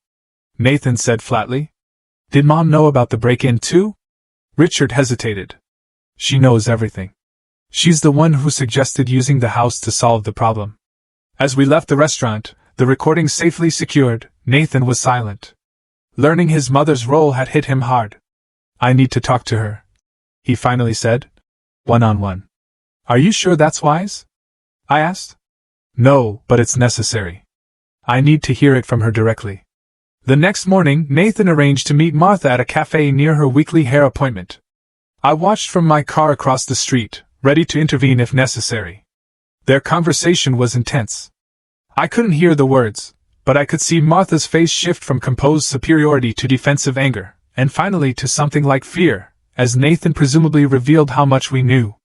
Nathan said flatly. Did Mom know about the break-in too? Richard hesitated. She knows everything. She's the one who suggested using the house to solve the problem. As we left the restaurant, the recording safely secured, Nathan was silent. Learning his mother's role had hit him hard. I need to talk to her, he finally said. One-on-one. Are you sure that's wise? I asked. No, but it's necessary. I need to hear it from her directly. The next morning, Nathan arranged to meet Martha at a cafe near her weekly hair appointment. I watched from my car across the street, ready to intervene if necessary. Their conversation was intense. I couldn't hear the words, but I could see Martha's face shift from composed superiority to defensive anger, and finally to something like fear, as Nathan presumably revealed how much we knew.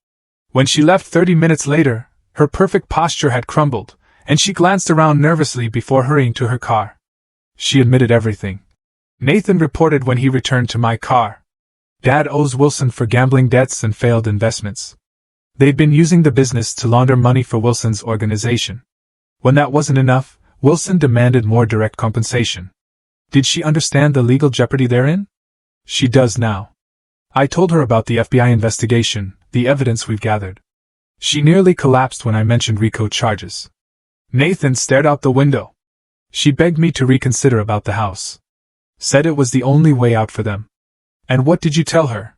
When she left 30 minutes later, her perfect posture had crumbled, and she glanced around nervously before hurrying to her car. She admitted everything. Nathan reported when he returned to my car. Dad owes Wilson for gambling debts and failed investments. They'd been using the business to launder money for Wilson's organization. When that wasn't enough, Wilson demanded more direct compensation. Did she understand the legal jeopardy therein? She does now. I told her about the FBI investigation, the evidence we've gathered. She nearly collapsed when I mentioned RICO charges. Nathan stared out the window. She begged me to reconsider about the house. Said it was the only way out for them. And what did you tell her?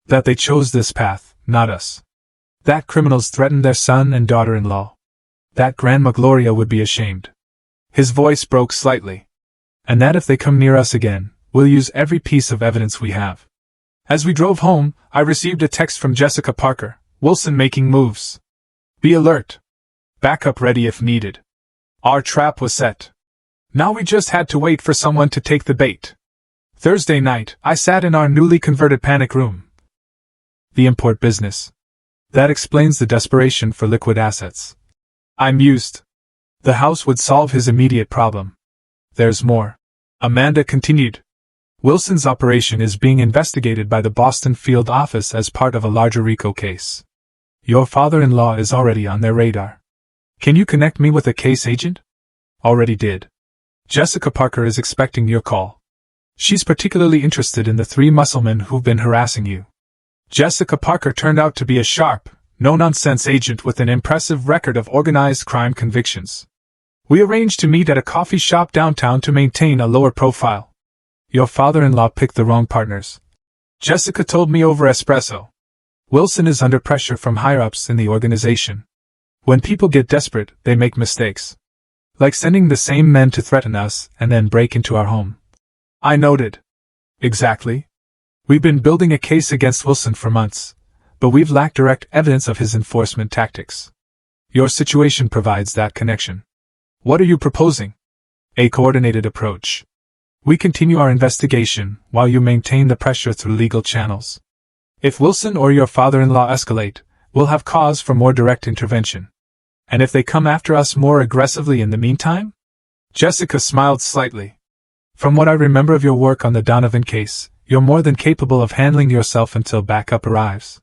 That they chose this path, not us. That criminals threatened their son and daughter-in-law. That Grandma Gloria would be ashamed. His voice broke slightly. And that if they come near us again, we'll use every piece of evidence we have. As we drove home, I received a text from Jessica Parker. Wilson making moves. Be alert. Backup ready if needed. Our trap was set. Now we just had to wait for someone to take the bait. Thursday night, I sat in our newly converted panic room. The import business. That explains the desperation for liquid assets. I mused. The house would solve his immediate problem. There's more. Amanda continued. Wilson's operation is being investigated by the Boston field office as part of a larger RICO case. Your father-in-law is already on their radar. Can you connect me with a case agent? Already did. Jessica Parker is expecting your call. She's particularly interested in the 3 musclemen who've been harassing you. Jessica Parker turned out to be a sharp, no-nonsense agent with an impressive record of organized crime convictions. We arranged to meet at a coffee shop downtown to maintain a lower profile. Your father-in-law picked the wrong partners. Jessica told me over espresso. Wilson is under pressure from higher-ups in the organization. When people get desperate, they make mistakes. Like sending the same men to threaten us and then break into our home. I noted. Exactly. We've been building a case against Wilson for months, but we've lacked direct evidence of his enforcement tactics. Your situation provides that connection. What are you proposing? A coordinated approach. We continue our investigation while you maintain the pressure through legal channels. If Wilson or your father-in-law escalate, we'll have cause for more direct intervention. And if they come after us more aggressively in the meantime? Jessica smiled slightly. From what I remember of your work on the Donovan case, you're more than capable of handling yourself until backup arrives.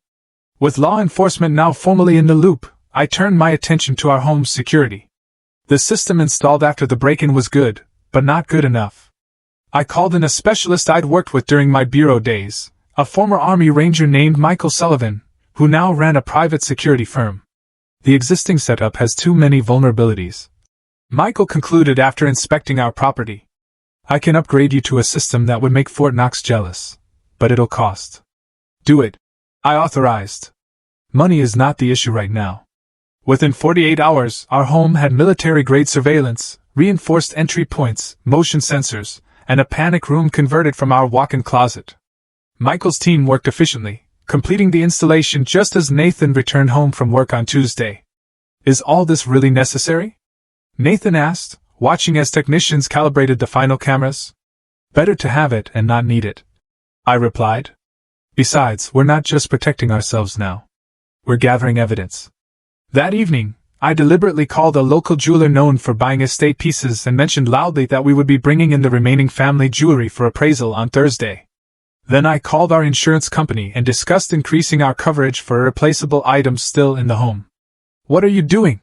With law enforcement now formally in the loop, I turned my attention to our home's security. The system installed after the break-in was good, but not good enough. I called in a specialist I'd worked with during my bureau days, a former Army Ranger named Michael Sullivan, who now ran a private security firm. The existing setup has too many vulnerabilities. Michael concluded after inspecting our property. I can upgrade you to a system that would make Fort Knox jealous, but it'll cost. Do it. I authorized. Money is not the issue right now. Within 48 hours, our home had military-grade surveillance, reinforced entry points, motion sensors, and a panic room converted from our walk-in closet. Michael's team worked efficiently, completing the installation just as Nathan returned home from work on Tuesday. Is all this really necessary? Nathan asked, watching as technicians calibrated the final cameras. Better to have it and not need it. I replied. Besides, we're not just protecting ourselves now. We're gathering evidence. That evening, I deliberately called a local jeweler known for buying estate pieces and mentioned loudly that we would be bringing in the remaining family jewelry for appraisal on Thursday. Then I called our insurance company and discussed increasing our coverage for irreplaceable items still in the home. "What are you doing?"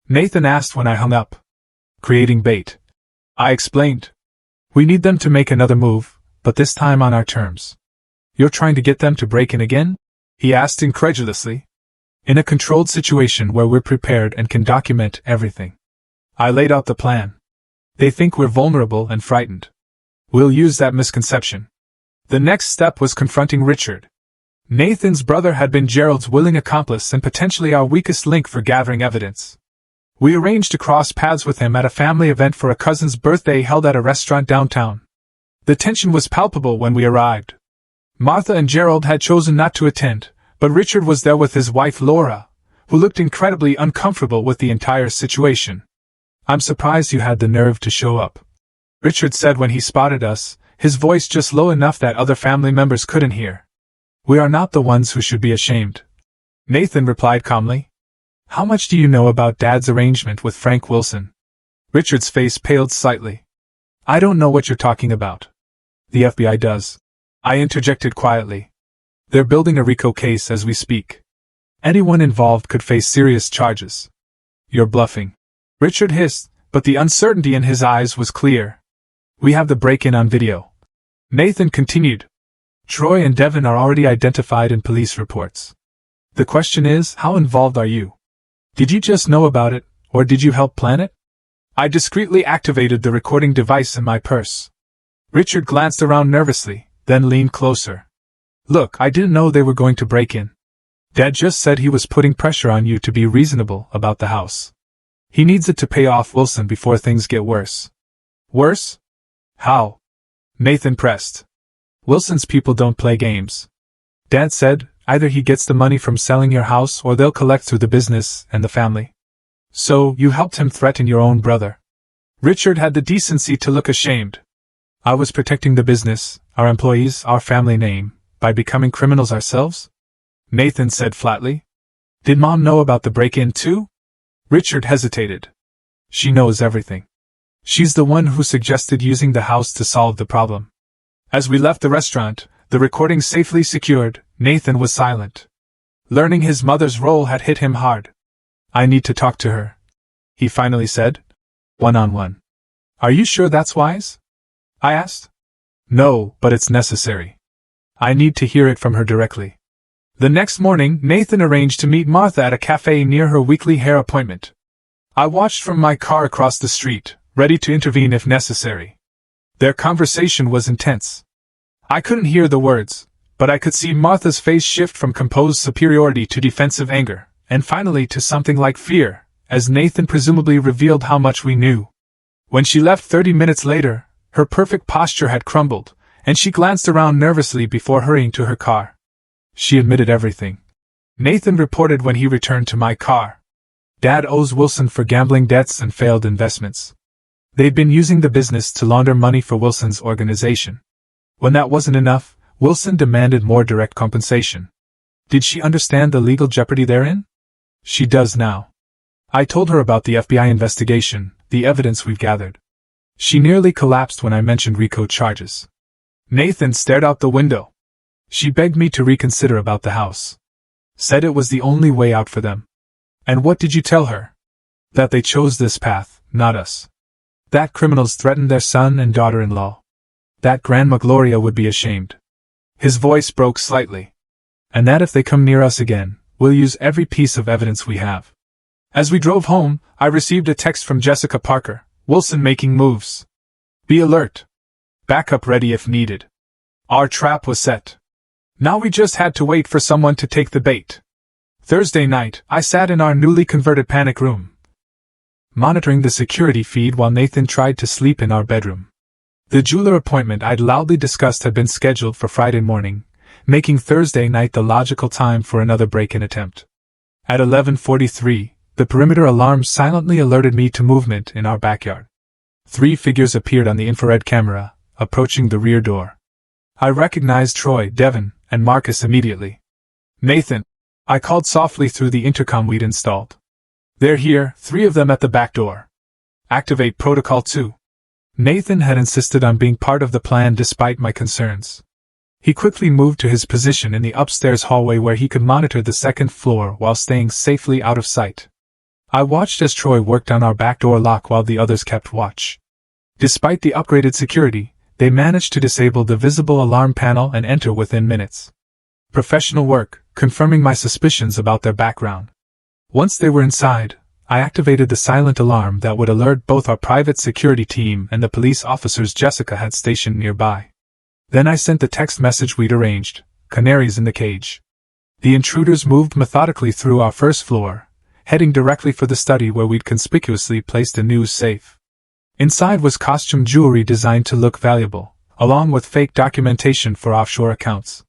Nathan asked when I hung up. "Creating bait," I explained. "We need them to make another move, but this time on our terms." "You're trying to get them to break in again?" he asked incredulously. "In a controlled situation where we're prepared and can document everything." I laid out the plan. "They think we're vulnerable and frightened. We'll use that misconception." The next step was confronting Richard. Nathan's brother had been Gerald's willing accomplice and potentially our weakest link for gathering evidence. We arranged to cross paths with him at a family event for a cousin's birthday held at a restaurant downtown. The tension was palpable when we arrived. Martha and Gerald had chosen not to attend, but Richard was there with his wife Laura, who looked incredibly uncomfortable with the entire situation. "I'm surprised you had the nerve to show up," Richard said when he spotted us, his voice just low enough that other family members couldn't hear. "We are not the ones who should be ashamed," Nathan replied calmly. "How much do you know about Dad's arrangement with Frank Wilson?" Richard's face paled slightly. "I don't know what you're talking about." "The FBI does," I interjected quietly. "They're building a RICO case as we speak. Anyone involved could face serious charges." "You're bluffing," Richard hissed, but the uncertainty in his eyes was clear. "We have the break-in on video," Nathan continued. "Troy and Devin are already identified in police reports. The question is, how involved are you? Did you just know about it, or did you help plan it?" I discreetly activated the recording device in my purse. Richard glanced around nervously, then leaned closer. "Look, I didn't know they were going to break in. Dad just said he was putting pressure on you to be reasonable about the house. He needs it to pay off Wilson before things get worse." "Worse? How?" Nathan pressed. "Wilson's people don't play games. Dad said, either he gets the money from selling your house or they'll collect through the business and the family." "So, you helped him threaten your own brother?" Richard had the decency to look ashamed. "I was protecting the business, our employees, our family name, by becoming criminals ourselves?" Nathan said flatly. "Did Mom know about the break-in too?" Richard hesitated. "She knows everything. She's the one who suggested using the house to solve the problem." As we left the restaurant, the recording safely secured, Nathan was silent. Learning his mother's role had hit him hard. "I need to talk to her," he finally said. "One-on-one." "Are you sure that's wise?" I asked. "No, but it's necessary. I need to hear it from her directly." The next morning, Nathan arranged to meet Martha at a cafe near her weekly hair appointment. I watched from my car across the street, ready to intervene if necessary. Their conversation was intense. I couldn't hear the words, but I could see Martha's face shift from composed superiority to defensive anger, and finally to something like fear, as Nathan presumably revealed how much we knew. When she left 30 minutes later, her perfect posture had crumbled, and she glanced around nervously before hurrying to her car. She admitted everything, Nathan reported when he returned to my car. "Dad owes Wilson for gambling debts and failed investments. They'd been using the business to launder money for Wilson's organization. When that wasn't enough, Wilson demanded more direct compensation. Did she understand the legal jeopardy therein? She does now. I told her about the FBI investigation, the evidence we've gathered. She nearly collapsed when I mentioned RICO charges." Nathan stared out the window. "She begged me to reconsider about the house. Said it was the only way out for them." "And what did you tell her?" "That they chose this path, not us. That criminals threatened their son and daughter-in-law. That Grandma Gloria would be ashamed." His voice broke slightly. "And that if they come near us again, we'll use every piece of evidence we have." As we drove home, I received a text from Jessica Parker. "Wilson making moves. Be alert. Backup ready if needed." Our trap was set. Now we just had to wait for someone to take the bait. Thursday night, I sat in our newly converted panic room, monitoring the security feed while Nathan tried to sleep in our bedroom. The jeweler appointment I'd loudly discussed had been scheduled for Friday morning, making Thursday night the logical time for another break-in attempt. At 11:43, the perimeter alarm silently alerted me to movement in our backyard. 3 figures appeared on the infrared camera, approaching the rear door. I recognized Troy, Devin, and Marcus immediately. "Nathan," I called softly through the intercom we'd installed. They're here, 3 of them at the back door. Activate Protocol 2. Nathan had insisted on being part of the plan despite my concerns. He quickly moved to his position in the upstairs hallway where he could monitor the second floor while staying safely out of sight. I watched as Troy worked on our back door lock while the others kept watch. Despite the upgraded security, they managed to disable the visible alarm panel and enter within minutes. Professional work, confirming my suspicions about their background. Once they were inside, I activated the silent alarm that would alert both our private security team and the police officers Jessica had stationed nearby. Then I sent the text message we'd arranged, "Canaries in the cage." The intruders moved methodically through our first floor, heading directly for the study where we'd conspicuously placed a news safe. Inside was costume jewelry designed to look valuable, along with fake documentation for offshore accounts.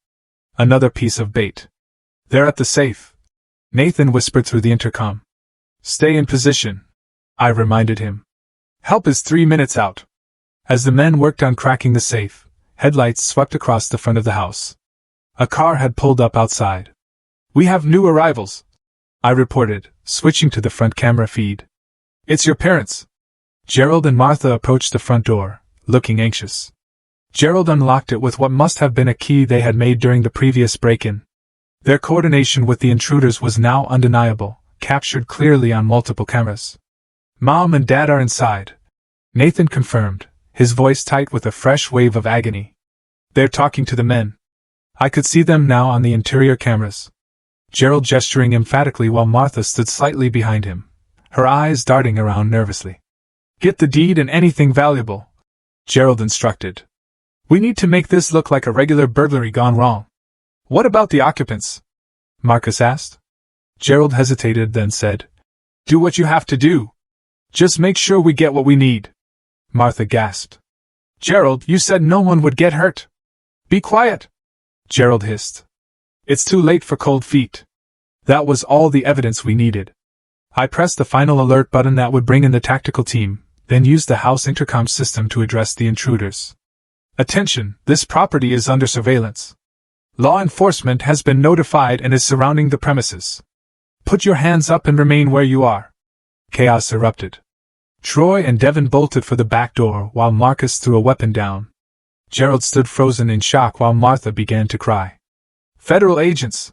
Another piece of bait. "They're at the safe," Nathan whispered through the intercom. "Stay in position," I reminded him. "Help is 3 minutes out." As the men worked on cracking the safe, headlights swept across the front of the house. A car had pulled up outside. "We have new arrivals," I reported, switching to the front camera feed. "It's your parents." Gerald and Martha approached the front door, looking anxious. Gerald unlocked it with what must have been a key they had made during the previous break-in. Their coordination with the intruders was now undeniable, captured clearly on multiple cameras. "Mom and Dad are inside," Nathan confirmed, his voice tight with a fresh wave of agony. "They're talking to the men." I could see them now on the interior cameras. Gerald gesturing emphatically while Martha stood slightly behind him, her eyes darting around nervously. "Get the deed and anything valuable," Gerald instructed. "We need to make this look like a regular burglary gone wrong." "What about the occupants?" Marcus asked. Gerald hesitated, then said, "Do what you have to do. Just make sure we get what we need." Martha gasped. "Gerald, you said no one would get hurt." "Be quiet," Gerald hissed. "It's too late for cold feet." That was all the evidence we needed. I pressed the final alert button that would bring in the tactical team, then used the house intercom system to address the intruders. "Attention, this property is under surveillance. Law enforcement has been notified and is surrounding the premises. Put your hands up and remain where you are." Chaos erupted. Troy and Devin bolted for the back door while Marcus threw a weapon down. Gerald stood frozen in shock while Martha began to cry. "Federal agents!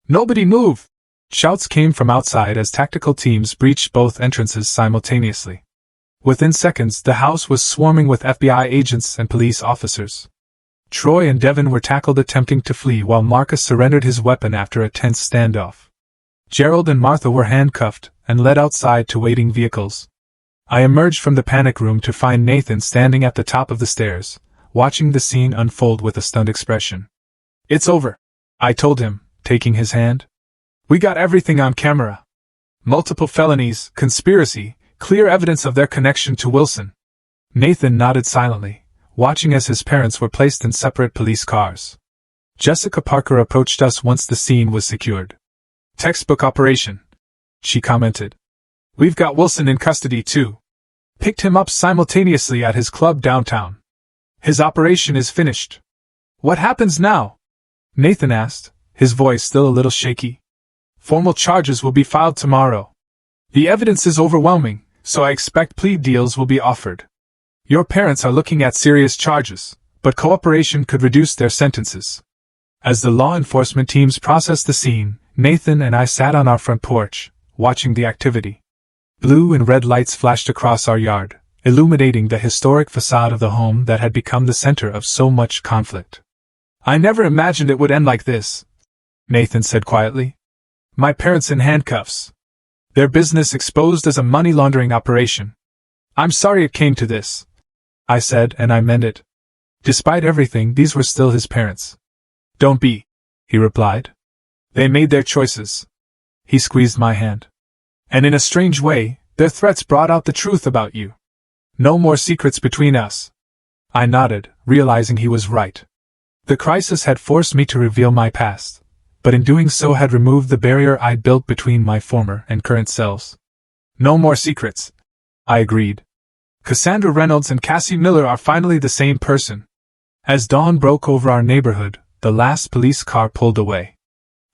Nobody move!" Shouts came from outside as tactical teams breached both entrances simultaneously. Within seconds, the house was swarming with FBI agents and police officers. Troy and Devin were tackled attempting to flee while Marcus surrendered his weapon after a tense standoff. Gerald and Martha were handcuffed and led outside to waiting vehicles. I emerged from the panic room to find Nathan standing at the top of the stairs, watching the scene unfold with a stunned expression. "It's over," I told him, taking his hand. "We got everything on camera. Multiple felonies, conspiracy, clear evidence of their connection to Wilson." Nathan nodded silently, watching as his parents were placed in separate police cars. Jessica Parker approached us once the scene was secured. "Textbook operation," she commented. "We've got Wilson in custody too. Picked him up simultaneously at his club downtown. His operation is finished." "What happens now?" Nathan asked, his voice still a little shaky. "Formal charges will be filed tomorrow. The evidence is overwhelming, so I expect plea deals will be offered. Your parents are looking at serious charges, but cooperation could reduce their sentences." As the law enforcement teams processed the scene, Nathan and I sat on our front porch, watching the activity. Blue and red lights flashed across our yard, illuminating the historic facade of the home that had become the center of so much conflict. "I never imagined it would end like this," Nathan said quietly. "My parents in handcuffs. Their business exposed as a money laundering operation. I'm sorry it came to this," I said, and I meant it. Despite everything, these were still his parents. "Don't be," he replied. "They made their choices." He squeezed my hand. "And in a strange way, their threats brought out the truth about you. No more secrets between us." I nodded, realizing he was right. The crisis had forced me to reveal my past, but in doing so had removed the barrier I'd built between my former and current selves. "No more secrets," I agreed. "Cassandra Reynolds and Cassie Miller are finally the same person." As dawn broke over our neighborhood, the last police car pulled away.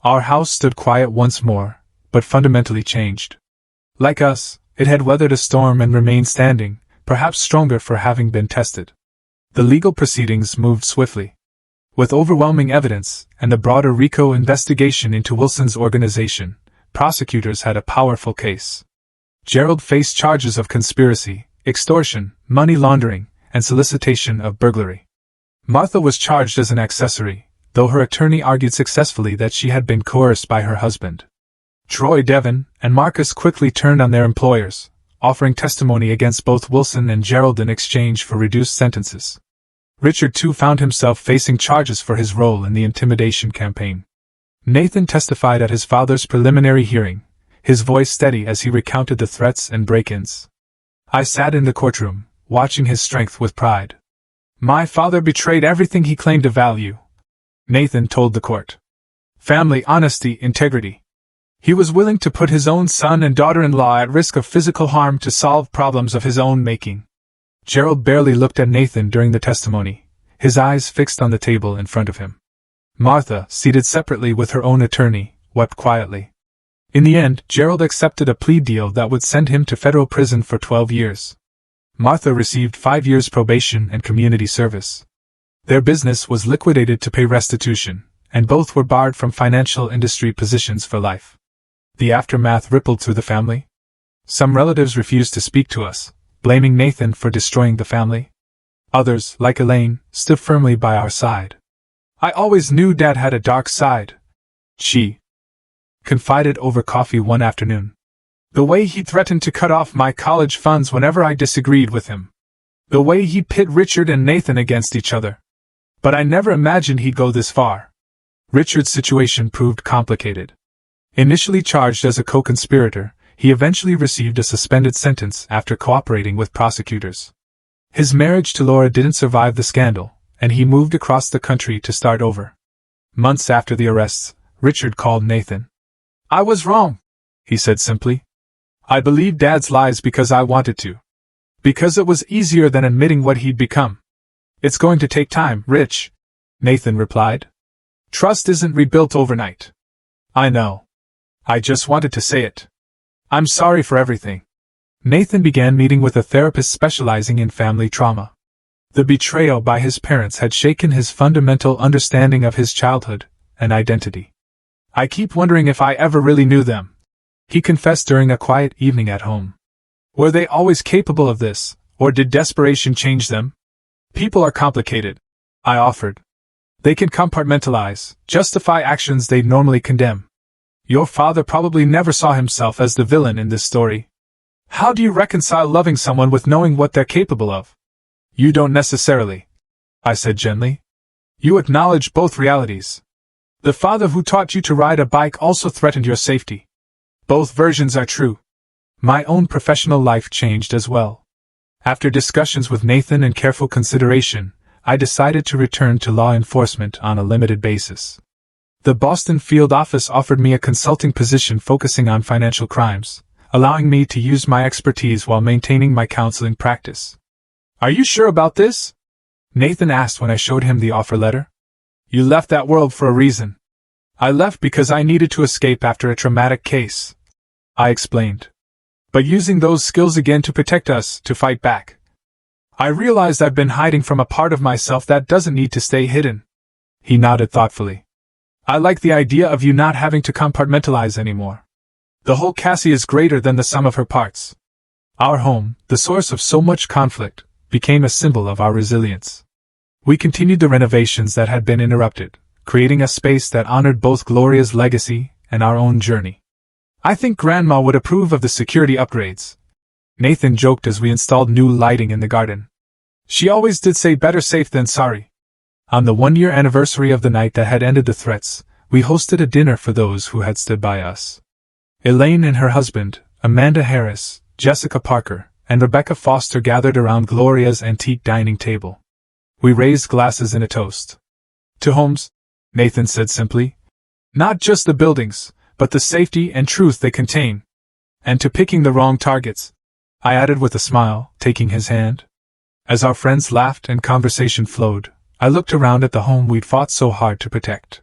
Our house stood quiet once more, but fundamentally changed. Like us, it had weathered a storm and remained standing, perhaps stronger for having been tested. The legal proceedings moved swiftly. With overwhelming evidence and the broader RICO investigation into Wilson's organization, prosecutors had a powerful case. Gerald faced charges of conspiracy, extortion, money laundering, and solicitation of burglary. Martha was charged as an accessory, though her attorney argued successfully that she had been coerced by her husband. Troy, Devon, and Marcus quickly turned on their employers, offering testimony against both Wilson and Gerald in exchange for reduced sentences. Richard too found himself facing charges for his role in the intimidation campaign. Nathan testified at his father's preliminary hearing, his voice steady as he recounted the threats and break-ins. I sat in the courtroom, watching his strength with pride. My father betrayed everything he claimed to value, Nathan told the court. Family, honesty, integrity. He was willing to put his own son and daughter-in-law at risk of physical harm to solve problems of his own making. Gerald barely looked at Nathan during the testimony, his eyes fixed on the table in front of him. Martha, seated separately with her own attorney, wept quietly. In the end, Gerald accepted a plea deal that would send him to federal prison for 12 years. Martha received 5 years probation and community service. Their business was liquidated to pay restitution, and both were barred from financial industry positions for life. The aftermath rippled through the family. Some relatives refused to speak to us, blaming Nathan for destroying the family. Others, like Elaine, stood firmly by our side. I always knew Dad had a dark side, she confided over coffee one afternoon. The way he threatened to cut off my college funds whenever I disagreed with him. The way he'd pit Richard and Nathan against each other. But I never imagined he'd go this far. Richard's situation proved complicated. Initially charged as a co-conspirator, he eventually received a suspended sentence after cooperating with prosecutors. His marriage to Laura didn't survive the scandal, and he moved across the country to start over. Months after the arrests, Richard called Nathan. I was wrong, he said simply. I believed Dad's lies because I wanted to. Because it was easier than admitting what he'd become. It's going to take time, Rich, Nathan replied. Trust isn't rebuilt overnight. I know. I just wanted to say it. I'm sorry for everything. Nathan began meeting with a therapist specializing in family trauma. The betrayal by his parents had shaken his fundamental understanding of his childhood and identity. I keep wondering if I ever really knew them, he confessed during a quiet evening at home. Were they always capable of this, or did desperation change them? People are complicated, I offered. They can compartmentalize, justify actions they normally condemn. Your father probably never saw himself as the villain in this story. How do you reconcile loving someone with knowing what they're capable of? You don't necessarily, I said gently. You acknowledge both realities. The father who taught you to ride a bike also threatened your safety. Both versions are true. My own professional life changed as well. After discussions with Nathan and careful consideration, I decided to return to law enforcement on a limited basis. The Boston field office offered me a consulting position focusing on financial crimes, allowing me to use my expertise while maintaining my counseling practice. Are you sure about this? Nathan asked when I showed him the offer letter. You left that world for a reason. I left because I needed to escape after a traumatic case, I explained. But using those skills again to protect us, to fight back. I realized I've been hiding from a part of myself that doesn't need to stay hidden. He nodded thoughtfully. I like the idea of you not having to compartmentalize anymore. The whole Cassie is greater than the sum of her parts. Our home, the source of so much conflict, became a symbol of our resilience. We continued the renovations that had been interrupted, creating a space that honored both Gloria's legacy and our own journey. I think Grandma would approve of the security upgrades, Nathan joked as we installed new lighting in the garden. She always did say better safe than sorry. On the 1-year anniversary of the night that had ended the threats, we hosted a dinner for those who had stood by us. Elaine and her husband, Amanda Harris, Jessica Parker, and Rebecca Foster gathered around Gloria's antique dining table. We raised glasses in a toast. To homes, Nathan said simply. Not just the buildings, but the safety and truth they contain. And to picking the wrong targets, I added with a smile, taking his hand. As our friends laughed and conversation flowed, I looked around at the home we'd fought so hard to protect.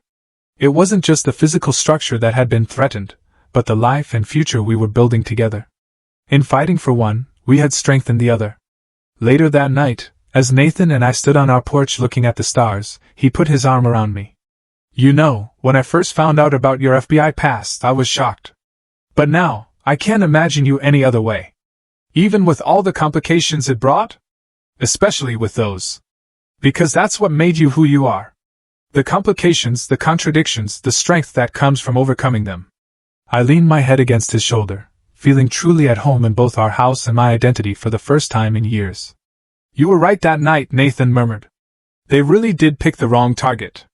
It wasn't just the physical structure that had been threatened, but the life and future we were building together. In fighting for one, we had strengthened the other. Later that night, as Nathan and I stood on our porch looking at the stars, he put his arm around me. You know, when I first found out about your FBI past, I was shocked. But now, I can't imagine you any other way. Even with all the complications it brought? Especially with those. Because that's what made you who you are. The complications, the contradictions, the strength that comes from overcoming them. I leaned my head against his shoulder, feeling truly at home in both our house and my identity for the first time in years. You were right that night, Nathan murmured. They really did pick the wrong target.